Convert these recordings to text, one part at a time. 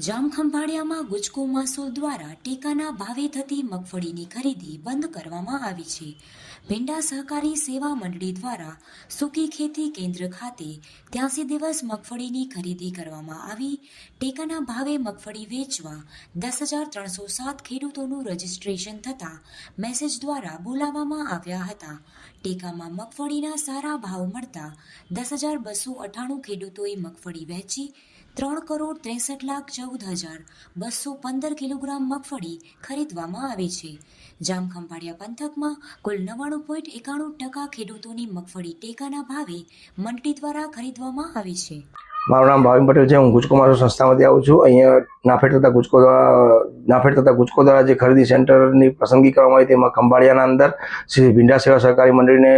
જામખંભાળિયામાં ગુજકો મહેસૂલ દ્વારા ટેકાના ભાવે થતી મગફળીની ખરીદી બંધ કરવામાં આવી છે. ભીંડા સહકારી સેવા મંડળી દ્વારા સૂકી ખેતી કેન્દ્ર ખાતે 83 દિવસ મગફળીની ખરીદી કરવામાં આવી. ટેકાના ભાવે મગફળી વેચવા 10,307 ખેડૂતોનું રજીસ્ટ્રેશન થતાં મેસેજ દ્વારા બોલાવવામાં આવ્યા હતા. ટેકામાં મગફળીના સારા ભાવ મળતા 10,298 ખેડૂતોએ મગફળી વેચી 3,63,14,215 કિલોગ્રામ મગફળી ખરીદવામાં આવી છે. જામખંભાળિયા પંથકમાં કુલ 99.91% ખેડૂતોની મગફળી ટેકાના ભાવે મંડળી દ્વારા ખરીદવામાં આવી છે. મારું નામ ભાવિન પટેલ છે. હું ગુજકો મહેસૂલ સંસ્થામાંથી આવું છું. અહીંયા નાફેડ તથા ગુજકો દ્વારા જે ખરીદી સેન્ટરની પસંદગી કરવામાં આવી તેમાં ખંભાળિયાના અંદર શ્રી ભીંડા સેવા સહકારી મંડળીને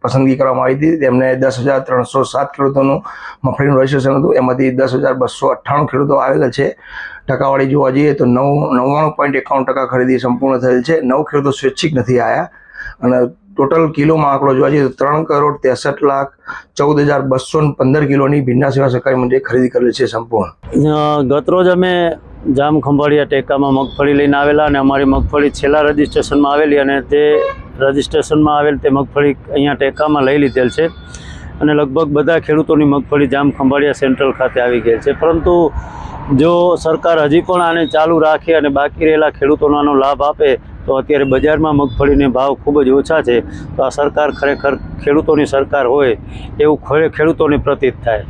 પસંદગી કરવામાં આવી હતી. તેમને 10,307 ખેડૂતોનું મગફળીનું રજીસ્ટ્રેશન હતું. એમાંથી 10,298 ખેડૂતો આવેલા છે. ટકાવાળી જોવા જઈએ તો 99.51% ખરીદી સંપૂર્ણ થયેલ છે. 9 ખેડૂતો સ્વૈચ્છિક નથી આવ્યા અને ટોટલ કિલોમાં આંકડો જોવા જઈએ તો 3,63,14,215 કિલોની ભીંડા સેવા સહકારી મંડળીએ ખરીદી કરેલી છે સંપૂર્ણ. ગતરોજ અમે જામખંભાળિયા ટેકામાં મગફળી લઈને આવેલા અને અમારી મગફળી છેલ્લા રજીસ્ટ્રેશનમાં આવેલી અને તે રજીસ્ટ્રેશનમાં આવેલ તે મગફળી અહીંયા ટેકામાં લઈ લીધેલ છે અને લગભગ બધા ખેડૂતોની મગફળી જામખંભાળિયા સેન્ટ્રલ ખાતે આવી ગયેલ છે. પરંતુ જો સરકાર હજી પણ આને ચાલુ રાખે અને બાકી રહેલા ખેડૂતોનો આનો લાભ આપે તો અત્યારે બજારમાં મગફળીને ભાવ ખૂબ જ ઓછા છે. તો આ સરકાર ખરેખર ખેડૂતોની સરકાર હોય એવું ખેડૂતોને પ્રતીત થાય.